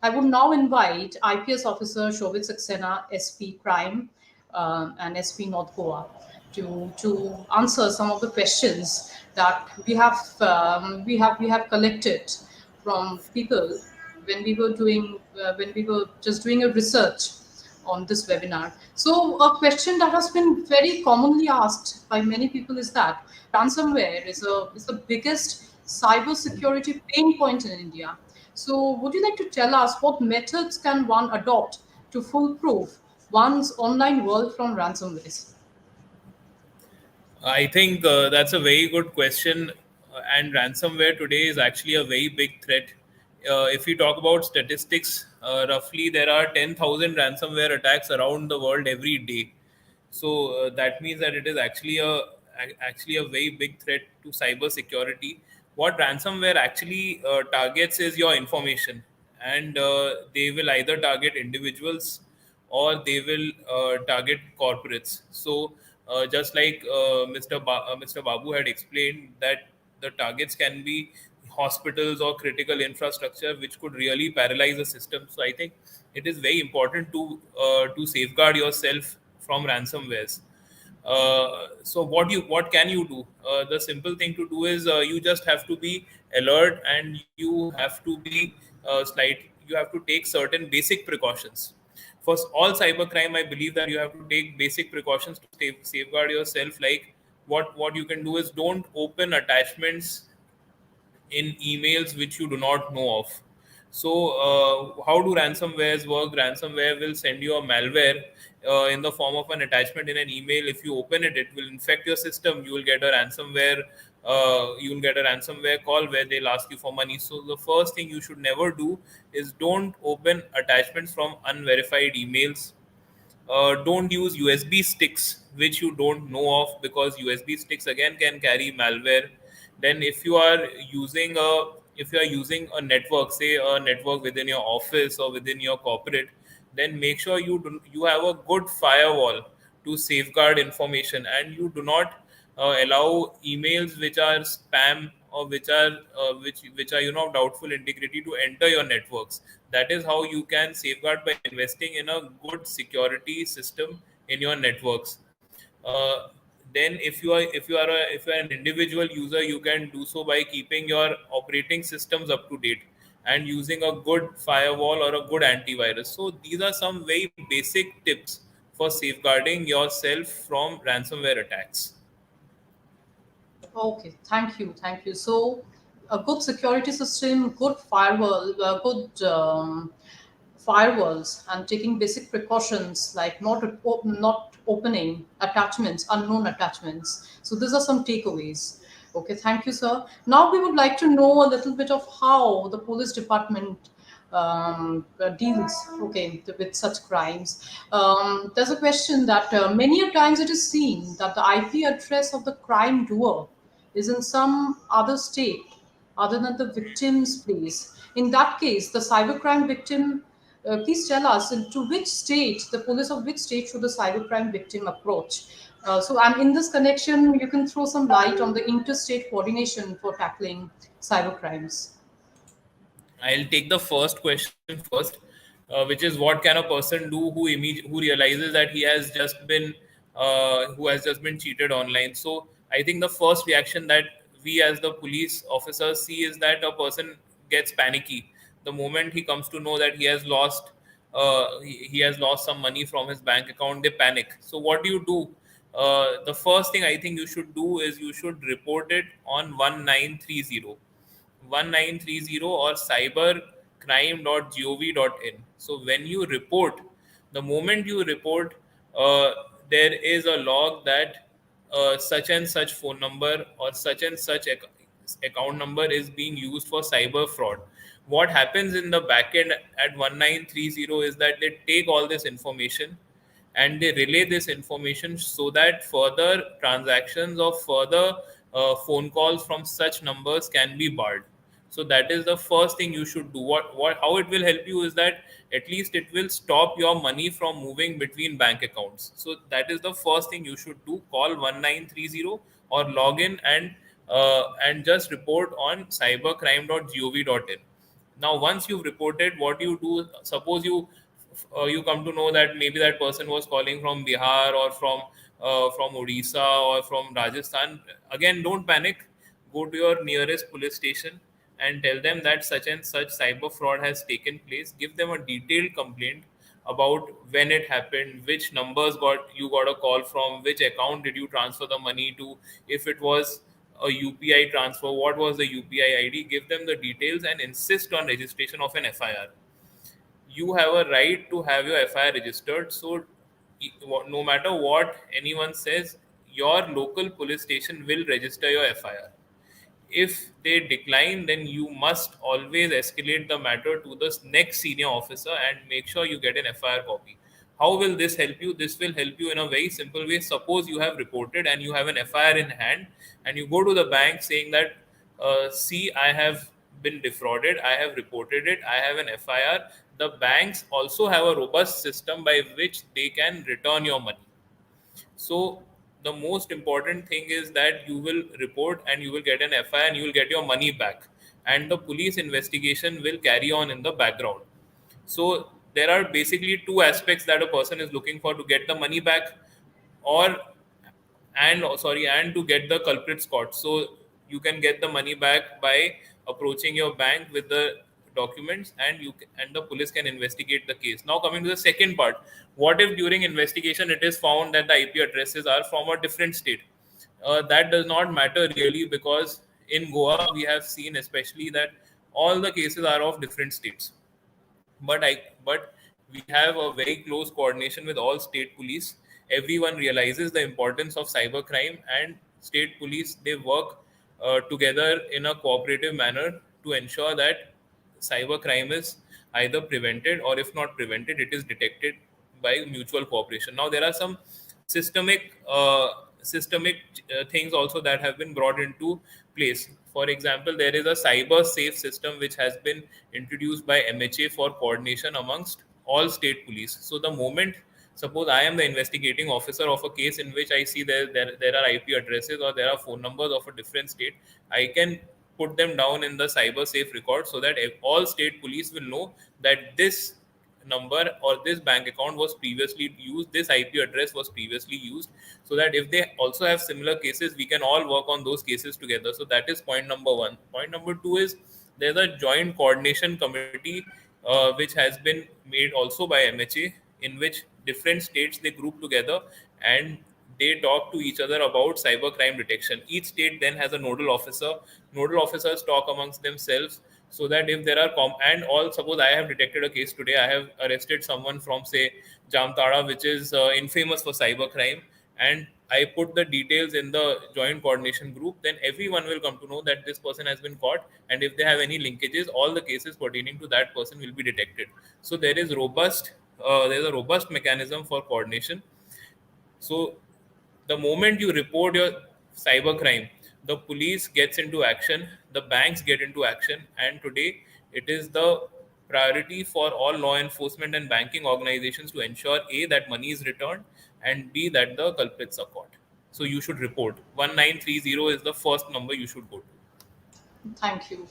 I would now invite IPS Officer Shobit Saxena, SP Crime and SP North Goa, to answer some of the questions that we have collected from people when we were just doing a research on this webinar. So a question that has been very commonly asked by many people is that ransomware is the biggest cybersecurity pain point in India. So would you like to tell us what methods can one adopt to foolproof one's online world from ransomwares? I think that's a very good question. And ransomware today is actually a very big threat. If we talk about statistics, roughly there are 10,000 ransomware attacks around the world every day. So that means that it is actually a very big threat to cyber security. What ransomware actually targets is your information, and they will either target individuals or they will target corporates. So just like Mr. Babu had explained, that the targets can be hospitals or critical infrastructure, which could really paralyze the system. So I think it is very important to safeguard yourself from ransomwares. So what can you do? The simple thing to do is you just have to be alert, and you have to take certain basic precautions. For all cybercrime, I believe that you have to take basic precautions to safeguard yourself. Like what you can do is don't open attachments in emails which you do not know of. So, how do ransomwares work? Ransomware will send you a malware in the form of an attachment in an email. If you open it, it will infect your system. You will get a ransomware. You will get a ransomware call where they'll ask you for money. So, the first thing you should never do is don't open attachments from unverified emails. Don't use USB sticks which you don't know of, because USB sticks again can carry malware. Then if you are using a network, say a network within your office or within your corporate, then make sure you have a good firewall to safeguard information, and you do not allow emails which are spam or which are doubtful integrity to enter your networks. That is how you can safeguard, by investing in a good security system in your networks. uh, then if you are an individual user, you can do so by keeping your operating systems up to date and using a good firewall or a good antivirus. So these are some very basic tips for safeguarding yourself from ransomware attacks. Okay, thank you, thank you. So, a good security system, good good firewalls, and taking basic precautions like not opening attachments, unknown attachments. So, these are some takeaways. Okay, thank you, sir. Now, we would like to know a little bit of how the police department deals with such crimes. There's a question that many a times it is seen that the IP address of the crime doer is in some other state other than the victim's place. In that case, the cybercrime victim, please tell us into which state, the police of which state should the cybercrime victim approach? And in this connection, you can throw some light on the interstate coordination for tackling cybercrimes. I'll take the first question first, which is what can a person do who realizes that who has just been cheated online. So I think the first reaction that we as the police officers see is that a person gets panicky the moment he comes to know that he has lost some money from his bank account. They panic. So what do you do? The first thing I think you should do is you should report it on 1930. 1930 or cybercrime.gov.in. So when you report, the moment you report, uh, there is a log that such and such phone number or such and such account number is being used for cyber fraud. What happens in the backend at 1930 is that they take all this information and they relay this information so that further transactions or further phone calls from such numbers can be barred. So that is the first thing you should do. What how it will help you is that at least it will stop your money from moving between bank accounts. So that is the first thing you should do. Call 1930 or log in and just report on cybercrime.gov.in. Now once you've reported, what you do, suppose you come to know that maybe that person was calling from Bihar or from Odisha or from Rajasthan. Again, don't panic. Go to your nearest police station and tell them that such and such cyber fraud has taken place. Give them a detailed complaint about when it happened, which numbers got a call from, which account did you transfer the money to, if it was a UPI transfer, what was the UPI ID. Give them the details and insist on registration of an FIR. You have a right to have your FIR registered. So, no matter what anyone says, your local police station will register your FIR. If they decline, then you must always escalate the matter to the next senior officer and make sure you get an FIR copy. How will this help you? This will help you in a very simple way. Suppose you have reported and you have an FIR in hand, and you go to the bank saying that, see, I have been defrauded, I have reported it, I have an FIR. The banks also have a robust system by which they can return your money. So the most important thing is that you will report and you will get an FIR and you will get your money back. And the police investigation will carry on in the background. So there are basically two aspects that a person is looking for: to get the money back, or and to get the culprits caught. So you can get the money back by approaching your bank with the documents, and and the police can investigate the case. Now coming to the second part, what if during investigation it is found that the IP addresses are from a different state? That does not matter really, because in Goa we have seen especially that all the cases are of different states. But we have a very close coordination with all state police. Everyone realizes the importance of cybercrime, and state police, they work together in a cooperative manner to ensure that cybercrime is either prevented, or if not prevented, it is detected by mutual cooperation. Now there are some systemic things also that have been brought into place. For example, there is a cyber safe system which has been introduced by MHA for coordination amongst all state police. So the moment, suppose I am the investigating officer of a case in which I see there are IP addresses or there are phone numbers of a different state, I can put them down in the cyber safe record, so that all state police will know that this number or this bank account was previously used, this IP address was previously used, so that if they also have similar cases, we can all work on those cases together. So that is point number one. Point number two is, there's a joint coordination committee which has been made also by MHA, in which different states, they group together and they talk to each other about cybercrime detection. Each state then has a nodal officer. Nodal officers talk amongst themselves, so that if there are and all, suppose I have detected a case today, I have arrested someone from, say, Jamtara, which is infamous for cybercrime, and I put the details in the joint coordination group, then everyone will come to know that this person has been caught, and if they have any linkages, all the cases pertaining to that person will be detected. So there's a robust mechanism for coordination. So the moment you report your cybercrime, the police gets into action, the banks get into action, and today it is the priority for all law enforcement and banking organizations to ensure A, that money is returned, and B, that the culprits are caught. So you should report. 1930 is the first number you should go to. Thank you.